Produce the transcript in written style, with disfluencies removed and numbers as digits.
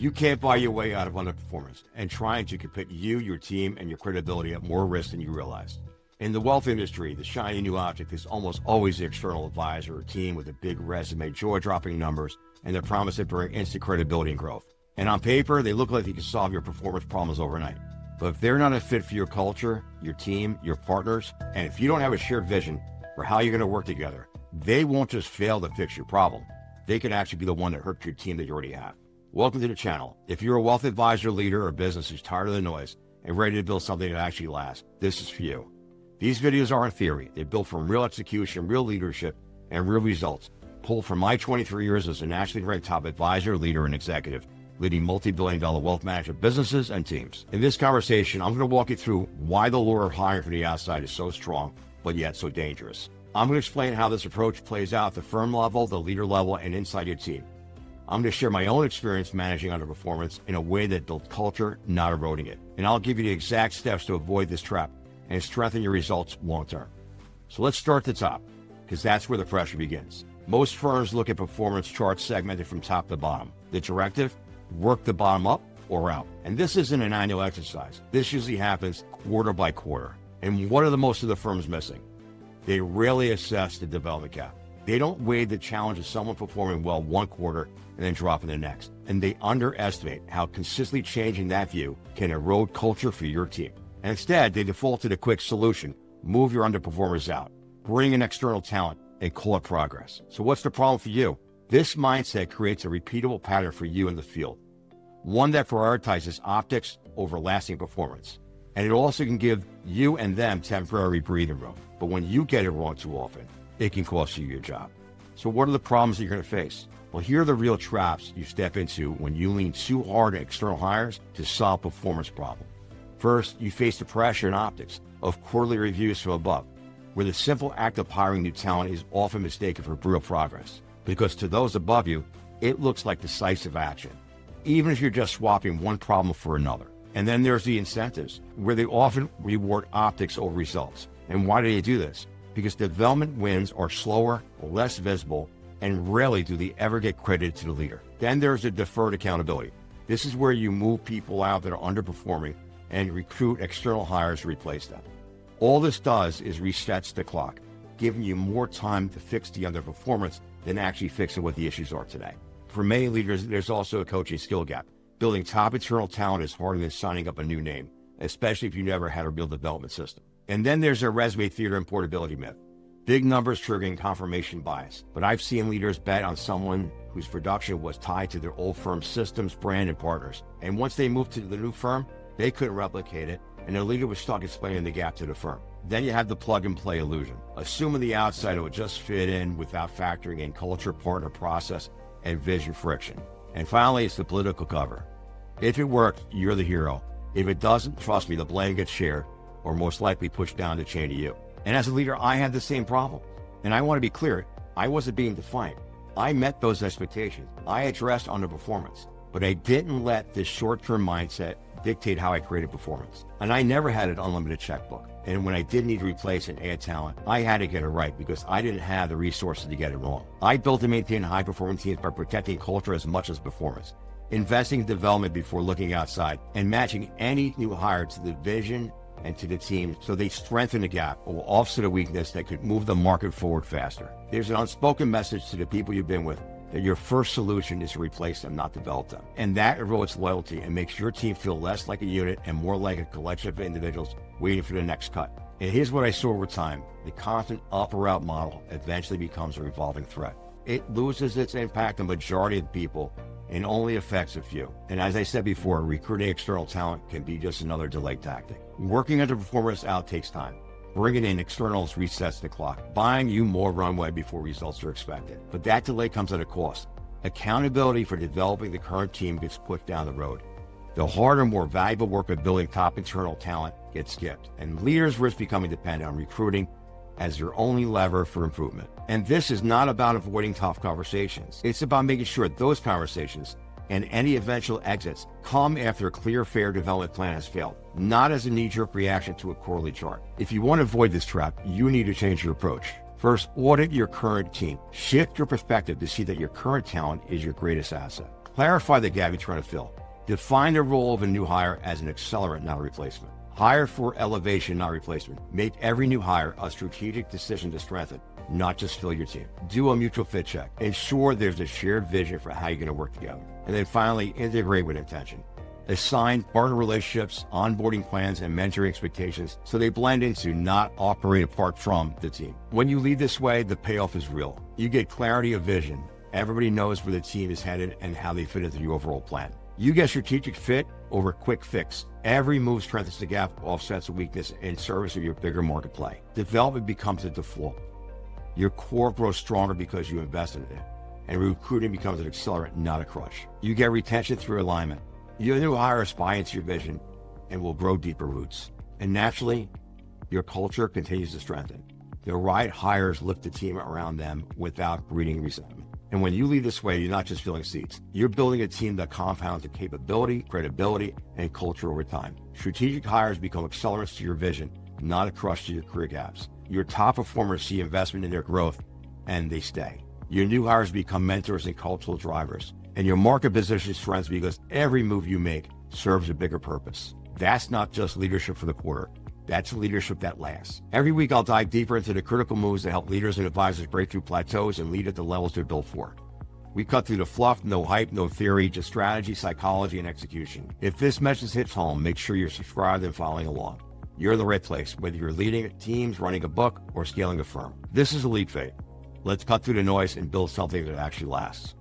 You can't buy your way out of underperformance, and trying to can put you, your team, and your credibility at more risk than you realize. In the wealth industry, the shiny new object is almost always the external advisor or team with a big resume, jaw-dropping numbers, and the promise to bring instant credibility and growth. And on paper, they look like they can solve your performance problems overnight. But if they're not a fit for your culture, your team, your partners, and if you don't have a shared vision for how you're going to work together, they won't just fail to fix your problem. They can actually be the one that hurts your team that you already have. Welcome to the channel. If you're a wealth advisor, leader, or business who's tired of the noise and ready to build something that actually lasts, this is for you. These videos aren't theory. They're built from real execution, real leadership, and real results, pulled from my 23 years as a nationally ranked top advisor, leader, and executive, leading multi-billion-dollar wealth management businesses and teams. In this conversation, I'm going to walk you through why the lure of hiring from the outside is so strong, but yet so dangerous. I'm going to explain how this approach plays out at the firm level, the leader level, and inside your team. I'm going to share my own experience managing underperformance in a way that builds culture, not eroding it. And I'll give you the exact steps to avoid this trap and strengthen your results long-term. So let's start at the top, because that's where the pressure begins. Most firms look at performance charts segmented from top to bottom. The directive, work the bottom up or out. And this isn't an annual exercise. This usually happens quarter by quarter. And what are the most of the firms missing? They rarely assess the development gap. They don't weigh the challenge of someone performing well one quarter and then dropping the next. And they underestimate how consistently changing that view can erode culture for your team. And instead, they default to the quick solution: move your underperformers out, bring in external talent, and call it progress. So what's the problem for you? This mindset creates a repeatable pattern for you in the field, one that prioritizes optics over lasting performance. And it also can give you and them temporary breathing room. But when you get it wrong too often, it can cost you your job. So what are the problems that you're going to face? Well, here are the real traps you step into when you lean too hard on external hires to solve performance problems. First, you face the pressure and optics of quarterly reviews from above, where the simple act of hiring new talent is often mistaken for real progress, because to those above you, it looks like decisive action, even if you're just swapping one problem for another. And then there's the incentives, where they often reward optics over results. And why do they do this? Because development wins are slower, less visible, and rarely do they ever get credited to the leader. Then there's the deferred accountability. This is where you move people out that are underperforming and recruit external hires to replace them. All this does is resets the clock, giving you more time to fix the underperformance than actually fixing what the issues are today. For many leaders, there's also a coaching skill gap. Building top internal talent is harder than signing up a new name, especially if you never had a real development system. And then there's a resume theater and portability myth. Big numbers triggering confirmation bias. But I've seen leaders bet on someone whose production was tied to their old firm's systems, brand, and partners. And once they moved to the new firm, they couldn't replicate it, and their leader was stuck explaining the gap to the firm. Then you have the plug-and-play illusion, assuming the outsider would just fit in without factoring in culture, partner, process, and vision friction. And finally, it's the political cover. If it worked, you're the hero. If it doesn't, trust me, the blame gets shared, or most likely pushed down the chain to you. And as a leader, I had the same problem. And I want to be clear, I wasn't being defiant. I met those expectations. I addressed underperformance, but I didn't let this short-term mindset dictate how I created performance. And I never had an unlimited checkbook. And when I did need to replace and add talent, I had to get it right because I didn't have the resources to get it wrong. I built and maintained high-performing teams by protecting culture as much as performance, investing in development before looking outside, and matching any new hire to the vision and to the team so they strengthen the gap or offset a weakness that could move the market forward faster. There's an unspoken message to the people you've been with that your first solution is to replace them, not develop them. And that erodes loyalty and makes your team feel less like a unit and more like a collection of individuals waiting for the next cut. And here's what I saw over time. The constant up or out model eventually becomes a revolving threat. It loses its impact on the majority of the people and only affects a few. And as I said before, recruiting external talent can be just another delay tactic. Working underperformance out takes time. Bringing in externals resets the clock, buying you more runway before results are expected. But that delay comes at a cost. Accountability for developing the current team gets put down the road. The harder, more valuable work of building top internal talent gets skipped, and leaders risk becoming dependent on recruiting as their only lever for improvement. And this is not about avoiding tough conversations. It's about making sure those conversations and any eventual exits come after a clear, fair development plan has failed, not as a knee-jerk reaction to a quarterly chart. If you want to avoid this trap, you need to change your approach. First, audit your current team. Shift your perspective to see that your current talent is your greatest asset. Clarify the gap you're trying to fill. Define the role of a new hire as an accelerant, not a replacement. Hire for elevation, not replacement. Make every new hire a strategic decision to strengthen, not just fill your team. Do a mutual fit check. Ensure there's a shared vision for how you're going to work together. And then finally, integrate with intention. Assign partner relationships, onboarding plans, and mentoring expectations so they blend into, not operate apart from, the team. When you lead this way, the payoff is real. You get clarity of vision. Everybody knows where the team is headed and how they fit into the overall plan. You get strategic fit over quick fix. Every move strengthens the gap, offsets a weakness in service of your bigger market play. Development becomes a default. Your core grows stronger because you invested in it. And recruiting becomes an accelerant, not a crush. You get retention through alignment. Your new hires buy into your vision and will grow deeper roots. And naturally, your culture continues to strengthen. The right hires lift the team around them without breeding resentment. And when you lead this way, you're not just filling seats. You're building a team that compounds in capability, credibility, and culture over time. Strategic hires become accelerants to your vision, not a crush to your career gaps. Your top performers see investment in their growth, and they stay. Your new hires become mentors and cultural drivers. And your market position strengthens because every move you make serves a bigger purpose. That's not just leadership for the quarter. That's leadership that lasts. Every week, I'll dive deeper into the critical moves that help leaders and advisors break through plateaus and lead at the levels they're built for. We cut through the fluff, no hype, no theory, just strategy, psychology, and execution. If this message hits home, make sure you're subscribed and following along. You're in the right place, whether you're leading teams, running a book, or scaling a firm. This is EliteVate. Let's cut through the noise and build something that actually lasts.